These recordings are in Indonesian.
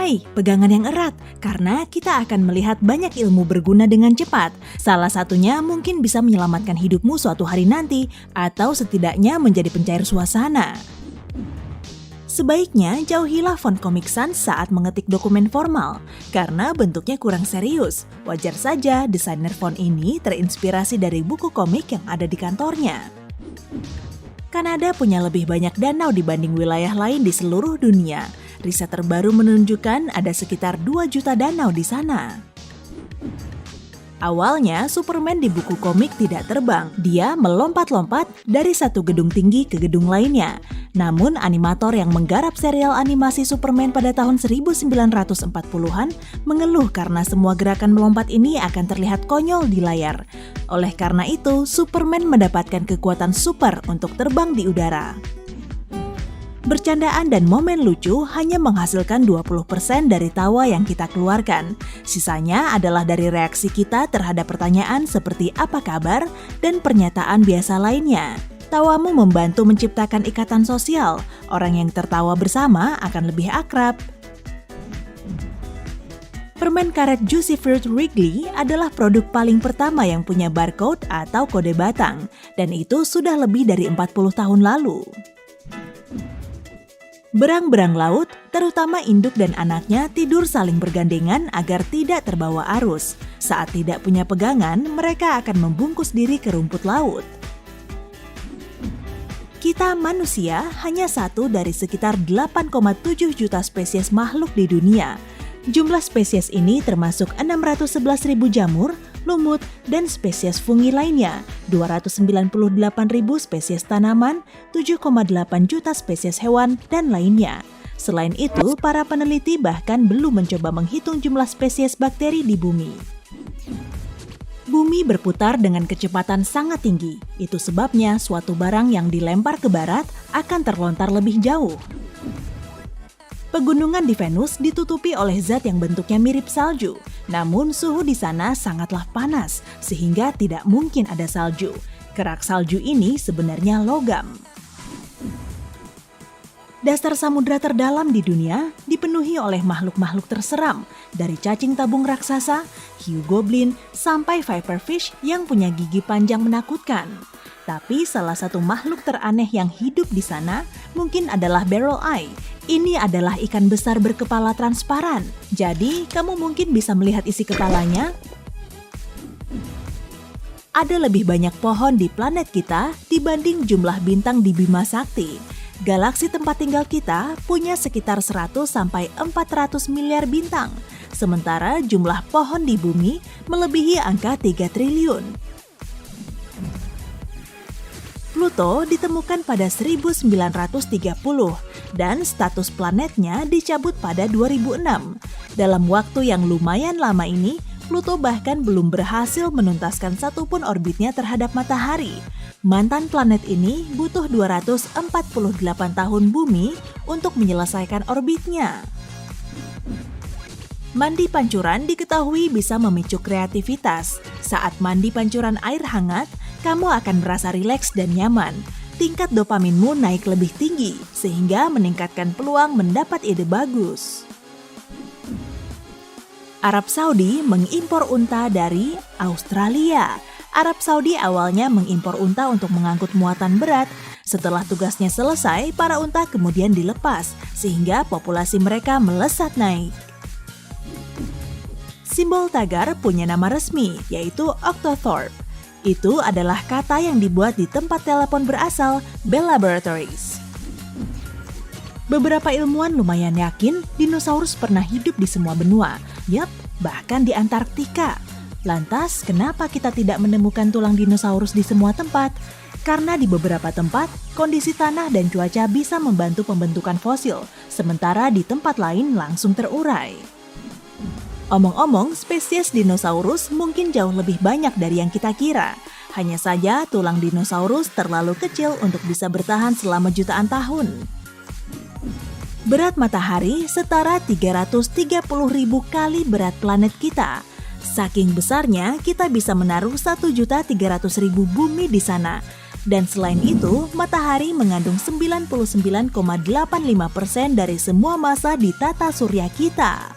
Hai, pegangan yang erat, karena kita akan melihat banyak ilmu berguna dengan cepat. Salah satunya mungkin bisa menyelamatkan hidupmu suatu hari nanti, atau setidaknya menjadi pencair suasana. Sebaiknya jauhilah font Comic Sans saat mengetik dokumen formal, karena bentuknya kurang serius. Wajar saja desainer font ini terinspirasi dari buku komik yang ada di kantornya. Kanada punya lebih banyak danau dibanding wilayah lain di seluruh dunia. Riset terbaru menunjukkan ada sekitar 2 juta danau di sana. Awalnya, Superman di buku komik tidak terbang. Dia melompat-lompat dari satu gedung tinggi ke gedung lainnya. Namun, animator yang menggarap serial animasi Superman pada tahun 1940-an mengeluh karena semua gerakan melompat ini akan terlihat konyol di layar. Oleh karena itu, Superman mendapatkan kekuatan super untuk terbang di udara. Bercandaan dan momen lucu hanya menghasilkan 20% dari tawa yang kita keluarkan. Sisanya adalah dari reaksi kita terhadap pertanyaan seperti apa kabar dan pernyataan biasa lainnya. Tawamu membantu menciptakan ikatan sosial. Orang yang tertawa bersama akan lebih akrab. Permen karet Juicy Fruit Wrigley adalah produk paling pertama yang punya barcode atau kode batang, dan itu sudah lebih dari 40 tahun lalu. Berang-berang laut, terutama induk dan anaknya tidur saling bergandengan agar tidak terbawa arus. Saat tidak punya pegangan, mereka akan membungkus diri ke rumput laut. Kita manusia hanya satu dari sekitar 8,7 juta spesies makhluk di dunia. Jumlah spesies ini termasuk 611.000 jamur, lumut, dan spesies fungi lainnya, 298.000 spesies tanaman, 7,8 juta spesies hewan, dan lainnya. Selain itu, para peneliti bahkan belum mencoba menghitung jumlah spesies bakteri di bumi. Bumi berputar dengan kecepatan sangat tinggi. Itu sebabnya suatu barang yang dilempar ke barat akan terlontar lebih jauh. Pegunungan di Venus ditutupi oleh zat yang bentuknya mirip salju. Namun suhu di sana sangatlah panas, sehingga tidak mungkin ada salju. Kerak salju ini sebenarnya logam. Dasar samudra terdalam di dunia dipenuhi oleh makhluk-makhluk terseram, dari cacing tabung raksasa, hiu goblin, sampai viperfish yang punya gigi panjang menakutkan. Tapi salah satu makhluk teraneh yang hidup di sana mungkin adalah barrel eye. Ini adalah ikan besar berkepala transparan. Jadi, kamu mungkin bisa melihat isi kepalanya. Ada lebih banyak pohon di planet kita dibanding jumlah bintang di Bima Sakti. Galaksi tempat tinggal kita punya sekitar 100-400 miliar bintang. Sementara jumlah pohon di bumi melebihi angka 3 triliun. Pluto ditemukan pada 1930 dan status planetnya dicabut pada 2006. Dalam waktu yang lumayan lama ini, Pluto bahkan belum berhasil menuntaskan satupun orbitnya terhadap matahari. Mantan planet ini butuh 248 tahun bumi untuk menyelesaikan orbitnya. Mandi pancuran diketahui bisa memicu kreativitas. Saat mandi pancuran air hangat, kamu akan merasa rileks dan nyaman. Tingkat dopaminmu naik lebih tinggi, sehingga meningkatkan peluang mendapat ide bagus. Arab Saudi mengimpor unta dari Australia. Arab Saudi awalnya mengimpor unta untuk mengangkut muatan berat. Setelah tugasnya selesai, para unta kemudian dilepas, sehingga populasi mereka melesat naik. Simbol tagar punya nama resmi, yaitu Octothorpe. Itu adalah kata yang dibuat di tempat telepon berasal Bell Laboratories. Beberapa ilmuwan lumayan yakin dinosaurus pernah hidup di semua benua. Yap, bahkan di Antartika. Lantas, kenapa kita tidak menemukan tulang dinosaurus di semua tempat? Karena di beberapa tempat, kondisi tanah dan cuaca bisa membantu pembentukan fosil, sementara di tempat lain langsung terurai. Omong-omong, spesies dinosaurus mungkin jauh lebih banyak dari yang kita kira. Hanya saja tulang dinosaurus terlalu kecil untuk bisa bertahan selama jutaan tahun. Berat matahari setara 330.000 kali berat planet kita. Saking besarnya, kita bisa menaruh 1.300.000 bumi di sana. Dan selain itu, matahari mengandung 99,85% dari semua massa di tata surya kita.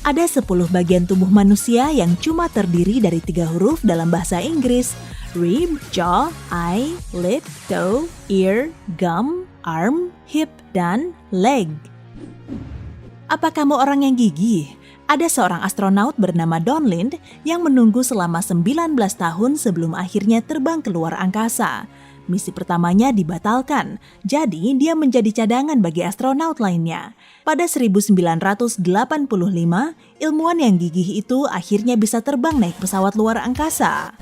Ada 10 bagian tubuh manusia yang cuma terdiri dari 3 huruf dalam bahasa Inggris: rib, jaw, eye, lip, toe, ear, gum, arm, hip, dan leg. Apa kamu orang yang gigih? Ada seorang astronaut bernama Don Lind yang menunggu selama 19 tahun sebelum akhirnya terbang keluar angkasa. Misi pertamanya dibatalkan, jadi dia menjadi cadangan bagi astronaut lainnya. Pada 1985, ilmuwan yang gigih itu akhirnya bisa terbang naik pesawat luar angkasa.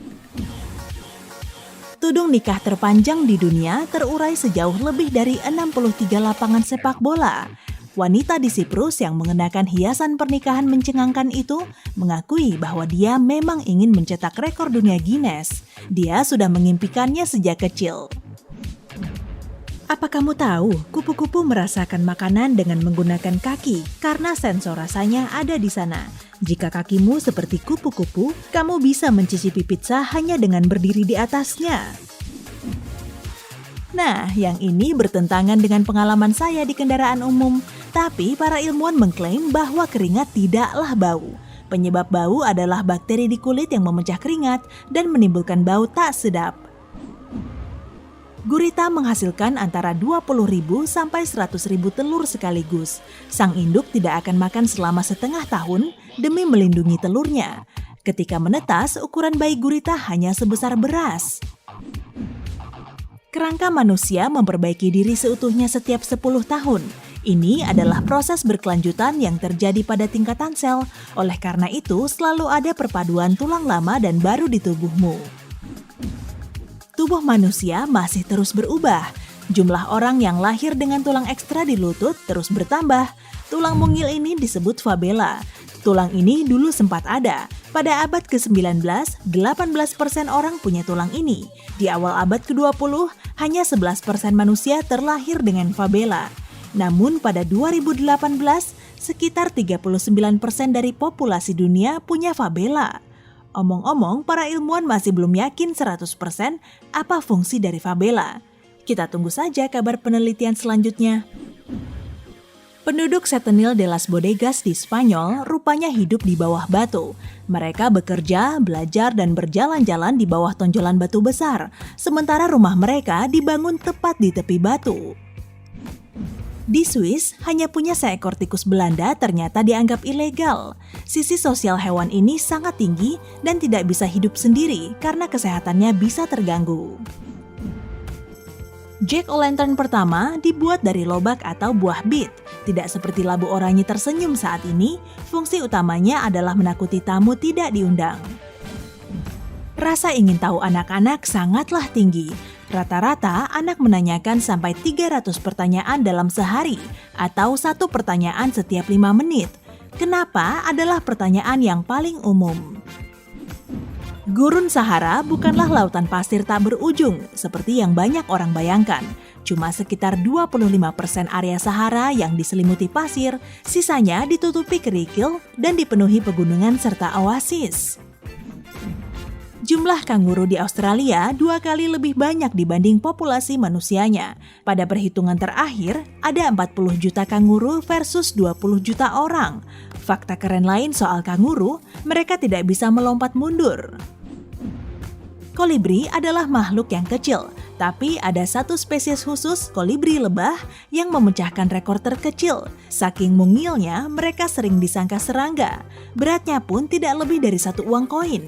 Tudung nikah terpanjang di dunia terurai sejauh lebih dari 63 lapangan sepak bola. Wanita di Siprus yang mengenakan hiasan pernikahan mencengangkan itu mengakui bahwa dia memang ingin mencetak rekor dunia Guinness. Dia sudah mengimpikannya sejak kecil. Apa kamu tahu, kupu-kupu merasakan makanan dengan menggunakan kaki karena sensor rasanya ada di sana. Jika kakimu seperti kupu-kupu, kamu bisa mencicipi pizza hanya dengan berdiri di atasnya. Nah, yang ini bertentangan dengan pengalaman saya di kendaraan umum. Tapi para ilmuwan mengklaim bahwa keringat tidaklah bau. Penyebab bau adalah bakteri di kulit yang memecah keringat dan menimbulkan bau tak sedap. Gurita menghasilkan antara 20.000 sampai 100.000 telur sekaligus. Sang induk tidak akan makan selama setengah tahun demi melindungi telurnya. Ketika menetas, ukuran bayi gurita hanya sebesar beras. Kerangka manusia memperbaiki diri seutuhnya setiap 10 tahun. Ini adalah proses berkelanjutan yang terjadi pada tingkatan sel. Oleh karena itu, selalu ada perpaduan tulang lama dan baru di tubuhmu. Tubuh manusia masih terus berubah. Jumlah orang yang lahir dengan tulang ekstra di lutut terus bertambah. Tulang mungil ini disebut fabela. Tulang ini dulu sempat ada. Pada abad ke-19, 18% orang punya tulang ini. Di awal abad ke-20, hanya 11% manusia terlahir dengan fabela. Namun pada 2018, sekitar 39% dari populasi dunia punya fabela. Omong-omong, para ilmuwan masih belum yakin 100% apa fungsi dari fabela. Kita tunggu saja kabar penelitian selanjutnya. Penduduk Setenil de las Bodegas di Spanyol rupanya hidup di bawah batu. Mereka bekerja, belajar, dan berjalan-jalan di bawah tonjolan batu besar, sementara rumah mereka dibangun tepat di tepi batu. Di Swiss, hanya punya seekor tikus Belanda ternyata dianggap ilegal. Sisi sosial hewan ini sangat tinggi dan tidak bisa hidup sendiri karena kesehatannya bisa terganggu. Jack-o'-lantern pertama dibuat dari lobak atau buah bit. Tidak seperti labu oranye tersenyum saat ini, fungsi utamanya adalah menakuti tamu tidak diundang. Rasa ingin tahu anak-anak sangatlah tinggi. Rata-rata anak menanyakan sampai 300 pertanyaan dalam sehari atau 1 pertanyaan setiap 5 menit. Kenapa adalah pertanyaan yang paling umum. Gurun Sahara bukanlah lautan pasir tak berujung seperti yang banyak orang bayangkan. Cuma sekitar 25% area Sahara yang diselimuti pasir, sisanya ditutupi kerikil dan dipenuhi pegunungan serta oasis. Jumlah kanguru di Australia 2 kali lebih banyak dibanding populasi manusianya. Pada perhitungan terakhir, ada 40 juta kanguru versus 20 juta orang. Fakta keren lain soal kanguru, mereka tidak bisa melompat mundur. Kolibri adalah makhluk yang kecil, tapi ada satu spesies khusus, kolibri lebah, yang memecahkan rekor terkecil. Saking mungilnya, mereka sering disangka serangga. Beratnya pun tidak lebih dari 1 uang koin.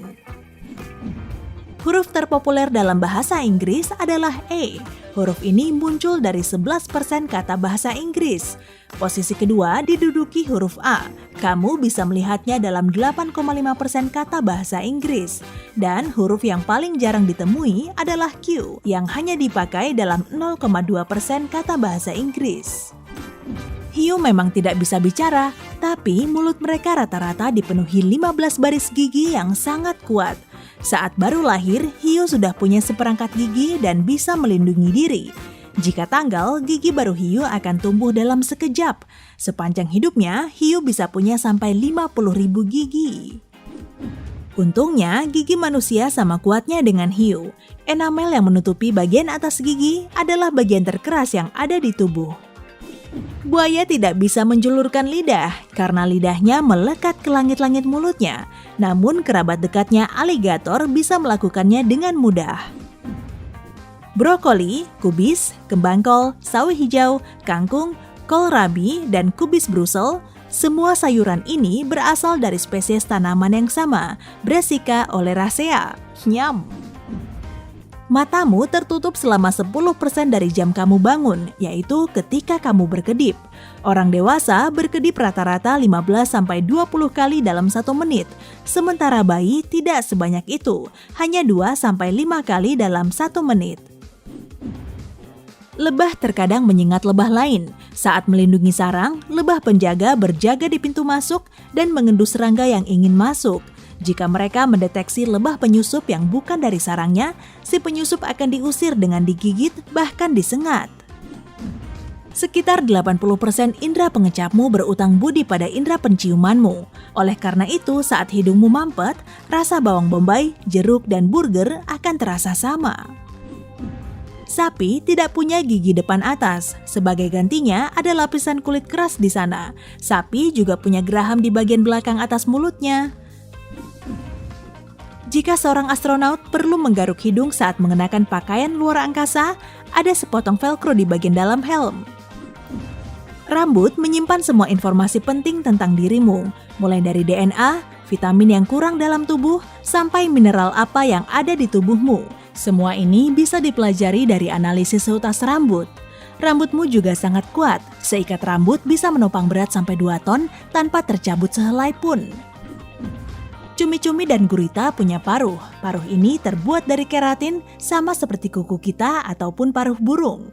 Huruf terpopuler dalam bahasa Inggris adalah E. Huruf ini muncul dari 11% kata bahasa Inggris. Posisi kedua diduduki huruf A. Kamu bisa melihatnya dalam 8,5% kata bahasa Inggris. Dan huruf yang paling jarang ditemui adalah Q, yang hanya dipakai dalam 0,2% kata bahasa Inggris. Hiu memang tidak bisa bicara, tapi mulut mereka rata-rata dipenuhi 15 baris gigi yang sangat kuat. Saat baru lahir, hiu sudah punya seperangkat gigi dan bisa melindungi diri. Jika tanggal, gigi baru hiu akan tumbuh dalam sekejap. Sepanjang hidupnya, hiu bisa punya sampai 50.000 gigi. Untungnya, gigi manusia sama kuatnya dengan hiu. Enamel yang menutupi bagian atas gigi adalah bagian terkeras yang ada di tubuh. Buaya tidak bisa menjulurkan lidah karena lidahnya melekat ke langit-langit mulutnya. Namun kerabat dekatnya aligator bisa melakukannya dengan mudah. Brokoli, kubis, kembang kol, sawi hijau, kangkung, kohlrabi, dan kubis Brussels, semua sayuran ini berasal dari spesies tanaman yang sama, Brassica oleracea. Nyam! Matamu tertutup selama 10% dari jam kamu bangun, yaitu ketika kamu berkedip. Orang dewasa berkedip rata-rata 15-20 kali dalam 1 menit, sementara bayi tidak sebanyak itu, hanya 2-5 kali dalam 1 menit. Lebah terkadang menyengat lebah lain. Saat melindungi sarang, lebah penjaga berjaga di pintu masuk dan mengendus serangga yang ingin masuk. Jika mereka mendeteksi lebah penyusup yang bukan dari sarangnya, si penyusup akan diusir dengan digigit, bahkan disengat. Sekitar 80% indera pengecapmu berutang budi pada indera penciumanmu. Oleh karena itu, saat hidungmu mampet, rasa bawang bombay, jeruk, dan burger akan terasa sama. Sapi tidak punya gigi depan atas. Sebagai gantinya, ada lapisan kulit keras di sana. Sapi juga punya geraham di bagian belakang atas mulutnya. Jika seorang astronaut perlu menggaruk hidung saat mengenakan pakaian luar angkasa, ada sepotong velcro di bagian dalam helm. Rambut menyimpan semua informasi penting tentang dirimu, mulai dari DNA, vitamin yang kurang dalam tubuh, sampai mineral apa yang ada di tubuhmu. Semua ini bisa dipelajari dari analisis seutas rambut. Rambutmu juga sangat kuat, seikat rambut bisa menopang berat sampai 2 ton tanpa tercabut sehelai pun. Cumi-cumi dan gurita punya paruh. Paruh ini terbuat dari keratin sama seperti kuku kita ataupun paruh burung.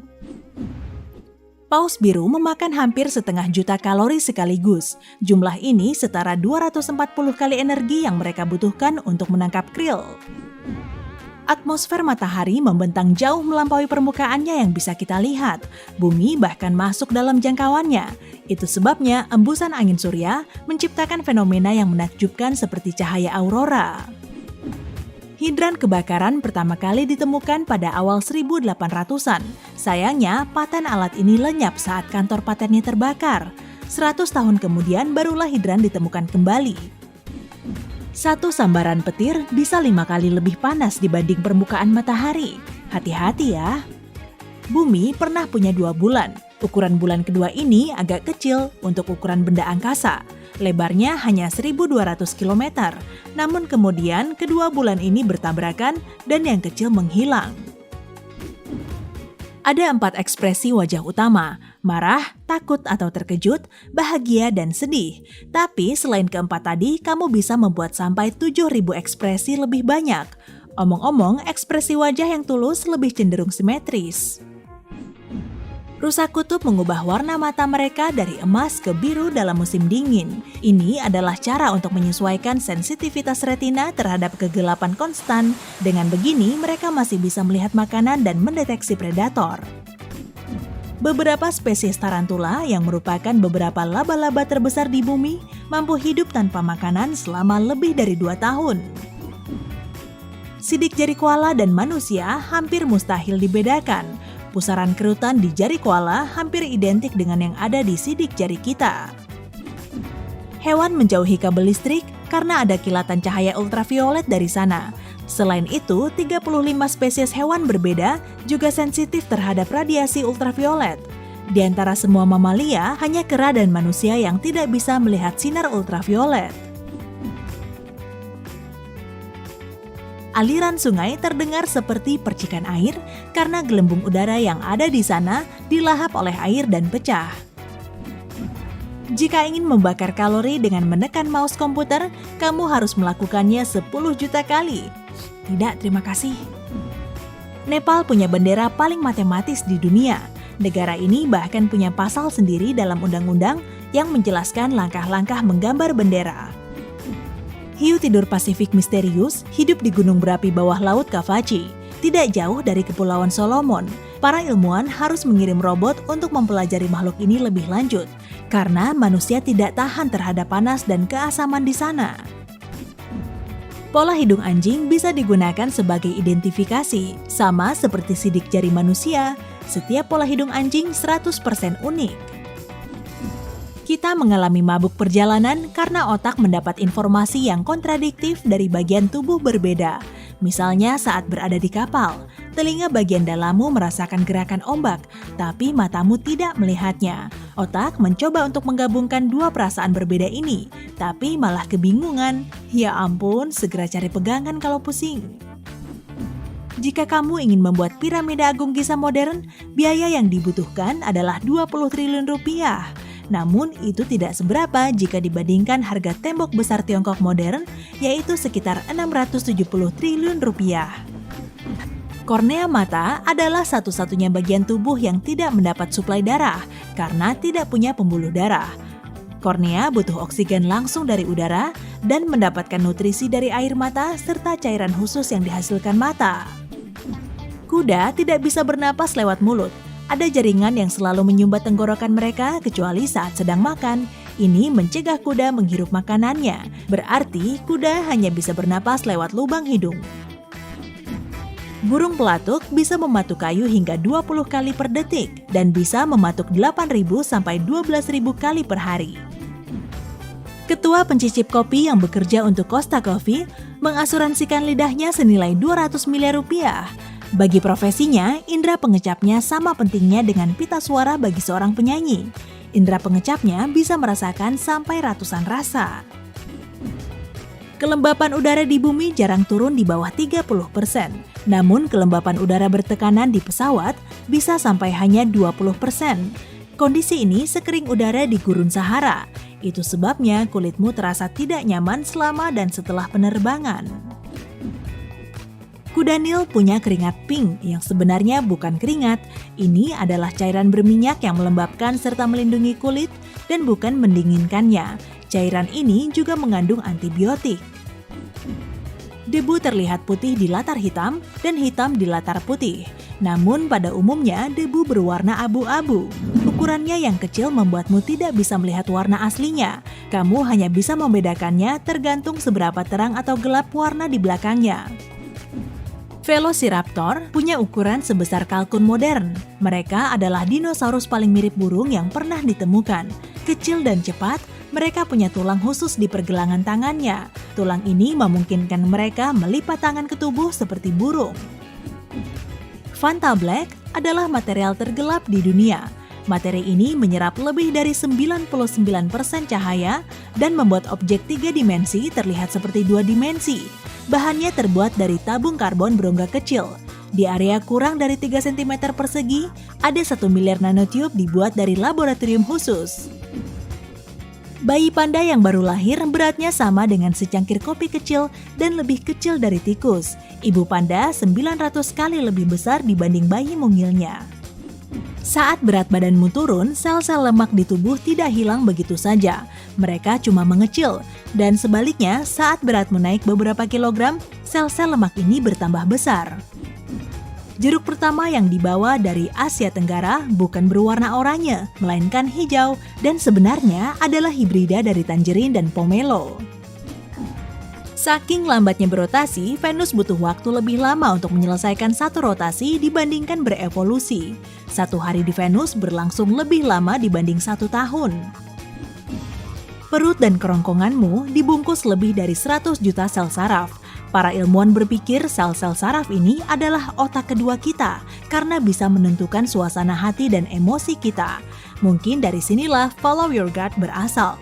Paus biru memakan hampir 0,5 juta kalori sekaligus. Jumlah ini setara 240 kali energi yang mereka butuhkan untuk menangkap krill. Atmosfer matahari membentang jauh melampaui permukaannya yang bisa kita lihat. Bumi bahkan masuk dalam jangkauannya. Itu sebabnya embusan angin surya menciptakan fenomena yang menakjubkan seperti cahaya aurora. Hidran kebakaran pertama kali ditemukan pada awal 1800-an. Sayangnya, paten alat ini lenyap saat kantor patennya terbakar. 100 tahun kemudian barulah hidran ditemukan kembali. Satu sambaran petir bisa 5 kali lebih panas dibanding permukaan matahari. Hati-hati ya. Bumi pernah punya 2 bulan. Ukuran bulan kedua ini agak kecil untuk ukuran benda angkasa. Lebarnya hanya 1.200 km. Namun kemudian kedua bulan ini bertabrakan dan yang kecil menghilang. Ada 4 ekspresi wajah utama, marah, takut atau terkejut, bahagia, dan sedih. Tapi selain keempat tadi, kamu bisa membuat sampai 7.000 ekspresi lebih banyak. Omong-omong, ekspresi wajah yang tulus lebih cenderung simetris. Rusa kutub mengubah warna mata mereka dari emas ke biru dalam musim dingin. Ini adalah cara untuk menyesuaikan sensitivitas retina terhadap kegelapan konstan. Dengan begini, mereka masih bisa melihat makanan dan mendeteksi predator. Beberapa spesies tarantula yang merupakan beberapa laba-laba terbesar di bumi mampu hidup tanpa makanan selama lebih dari 2 tahun. Sidik jari koala dan manusia hampir mustahil dibedakan. Pusaran kerutan di jari koala hampir identik dengan yang ada di sidik jari kita. Hewan menjauhi kabel listrik karena ada kilatan cahaya ultraviolet dari sana. Selain itu, 35 spesies hewan berbeda juga sensitif terhadap radiasi ultraviolet. Di antara semua mamalia, hanya kera dan manusia yang tidak bisa melihat sinar ultraviolet. Aliran sungai terdengar seperti percikan air karena gelembung udara yang ada di sana dilahap oleh air dan pecah. Jika ingin membakar kalori dengan menekan mouse komputer, kamu harus melakukannya 10 juta kali. Tidak, terima kasih. Nepal punya bendera paling matematis di dunia. Negara ini bahkan punya pasal sendiri dalam undang-undang yang menjelaskan langkah-langkah menggambar bendera. Hiu tidur Pasifik misterius hidup di gunung berapi bawah laut Kavachi, tidak jauh dari Kepulauan Solomon. Para ilmuwan harus mengirim robot untuk mempelajari makhluk ini lebih lanjut, karena manusia tidak tahan terhadap panas dan keasaman di sana. Pola hidung anjing bisa digunakan sebagai identifikasi, sama seperti sidik jari manusia. Setiap pola hidung anjing 100% unik. Kita mengalami mabuk perjalanan karena otak mendapat informasi yang kontradiktif dari bagian tubuh berbeda. Misalnya saat berada di kapal, telinga bagian dalammu merasakan gerakan ombak, tapi matamu tidak melihatnya. Otak mencoba untuk menggabungkan dua perasaan berbeda ini, tapi malah kebingungan. Ya ampun, segera cari pegangan kalau pusing. Jika kamu ingin membuat piramida agung Giza modern, biaya yang dibutuhkan adalah 20 triliun rupiah. Namun itu tidak seberapa jika dibandingkan harga tembok besar Tiongkok modern, yaitu sekitar 670 triliun rupiah. Kornea mata adalah satu-satunya bagian tubuh yang tidak mendapat suplai darah karena tidak punya pembuluh darah. Kornea butuh oksigen langsung dari udara dan mendapatkan nutrisi dari air mata serta cairan khusus yang dihasilkan mata. Kuda tidak bisa bernapas lewat mulut. Ada jaringan yang selalu menyumbat tenggorokan mereka kecuali saat sedang makan. Ini mencegah kuda menghirup makanannya. Berarti kuda hanya bisa bernapas lewat lubang hidung. Burung pelatuk bisa mematuk kayu hingga 20 kali per detik dan bisa mematuk 8.000 sampai 12.000 kali per hari. Ketua pencicip kopi yang bekerja untuk Costa Coffee mengasuransikan lidahnya senilai 200 miliar rupiah. Bagi profesinya, indera pengecapnya sama pentingnya dengan pita suara bagi seorang penyanyi. Indera pengecapnya bisa merasakan sampai ratusan rasa. Kelembapan udara di bumi jarang turun di bawah 30%. Namun kelembapan udara bertekanan di pesawat bisa sampai hanya 20%. Kondisi ini sekering udara di gurun Sahara. Itu sebabnya kulitmu terasa tidak nyaman selama dan setelah penerbangan. Kuda Nil punya keringat pink yang sebenarnya bukan keringat. Ini adalah cairan berminyak yang melembabkan serta melindungi kulit dan bukan mendinginkannya. Cairan ini juga mengandung antibiotik. Debu terlihat putih di latar hitam dan hitam di latar putih. Namun pada umumnya debu berwarna abu-abu. Ukurannya yang kecil membuatmu tidak bisa melihat warna aslinya. Kamu hanya bisa membedakannya tergantung seberapa terang atau gelap warna di belakangnya. Velociraptor punya ukuran sebesar kalkun modern. Mereka adalah dinosaurus paling mirip burung yang pernah ditemukan. Kecil dan cepat, mereka punya tulang khusus di pergelangan tangannya. Tulang ini memungkinkan mereka melipat tangan ke tubuh seperti burung. Vanta Black adalah material tergelap di dunia. Materi ini menyerap lebih dari 99% cahaya dan membuat objek 3 dimensi terlihat seperti 2 dimensi. Bahannya terbuat dari tabung karbon berongga kecil. Di area kurang dari 3 cm persegi, ada 1 miliar nanotube dibuat dari laboratorium khusus. Bayi panda yang baru lahir beratnya sama dengan secangkir kopi kecil dan lebih kecil dari tikus. Ibu panda 900 kali lebih besar dibanding bayi mungilnya. Saat berat badanmu turun, sel-sel lemak di tubuh tidak hilang begitu saja. Mereka cuma mengecil. Dan sebaliknya, saat beratmu naik beberapa kilogram, sel-sel lemak ini bertambah besar. Jeruk pertama yang dibawa dari Asia Tenggara bukan berwarna oranye, melainkan hijau, dan sebenarnya adalah hibrida dari tanjerin dan pomelo. Saking lambatnya berotasi, Venus butuh waktu lebih lama untuk menyelesaikan satu rotasi dibandingkan berevolusi. 1 hari di Venus berlangsung lebih lama dibanding 1 tahun. Perut dan kerongkonganmu dibungkus lebih dari 100 juta sel saraf. Para ilmuwan berpikir sel-sel saraf ini adalah otak kedua kita karena bisa menentukan suasana hati dan emosi kita. Mungkin dari sinilah follow your gut berasal.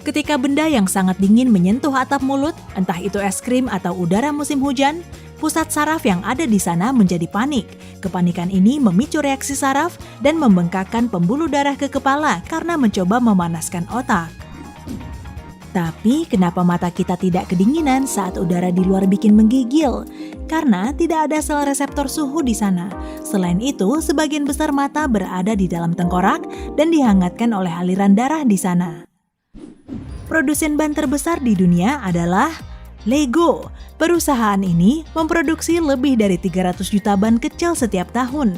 Ketika benda yang sangat dingin menyentuh atap mulut, entah itu es krim atau udara musim hujan, pusat saraf yang ada di sana menjadi panik. Kepanikan ini memicu reaksi saraf dan membengkakkan pembuluh darah ke kepala karena mencoba memanaskan otak. Tapi kenapa mata kita tidak kedinginan saat udara di luar bikin menggigil? Karena tidak ada sel reseptor suhu di sana. Selain itu, sebagian besar mata berada di dalam tengkorak dan dihangatkan oleh aliran darah di sana. Produsen ban terbesar di dunia adalah Lego. Perusahaan ini memproduksi lebih dari 300 juta ban kecil setiap tahun.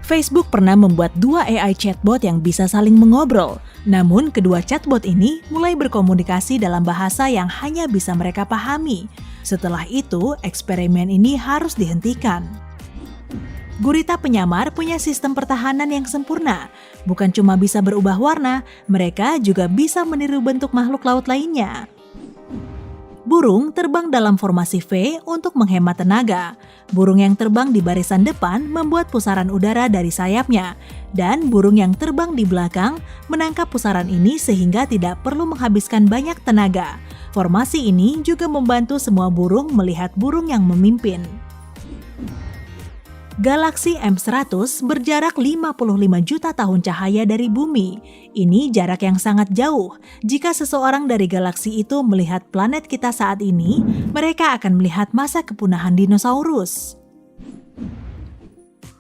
Facebook pernah membuat 2 AI chatbot yang bisa saling mengobrol. Namun, kedua chatbot ini mulai berkomunikasi dalam bahasa yang hanya bisa mereka pahami. Setelah itu, eksperimen ini harus dihentikan. Gurita penyamar punya sistem pertahanan yang sempurna. Bukan cuma bisa berubah warna, mereka juga bisa meniru bentuk makhluk laut lainnya. Burung terbang dalam formasi V untuk menghemat tenaga. Burung yang terbang di barisan depan membuat pusaran udara dari sayapnya, dan burung yang terbang di belakang menangkap pusaran ini sehingga tidak perlu menghabiskan banyak tenaga. Formasi ini juga membantu semua burung melihat burung yang memimpin. Galaksi M100 berjarak 55 juta tahun cahaya dari bumi. Ini jarak yang sangat jauh. Jika seseorang dari galaksi itu melihat planet kita saat ini, mereka akan melihat masa kepunahan dinosaurus.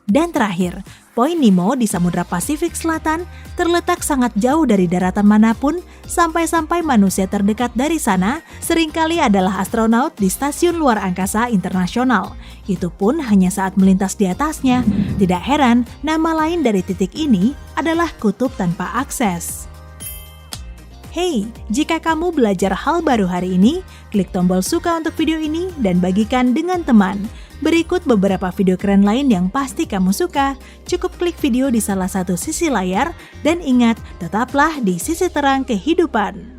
Dan terakhir, Point Nemo di Samudra Pasifik Selatan terletak sangat jauh dari daratan manapun, sampai-sampai manusia terdekat dari sana seringkali adalah astronaut di Stasiun Luar Angkasa Internasional. Itu pun hanya saat melintas di atasnya. Tidak heran, nama lain dari titik ini adalah kutub tanpa akses. Hey, jika kamu belajar hal baru hari ini, klik tombol suka untuk video ini dan bagikan dengan teman. Berikut beberapa video keren lain yang pasti kamu suka. Cukup klik video di salah satu sisi layar dan ingat, tetaplah di sisi terang kehidupan.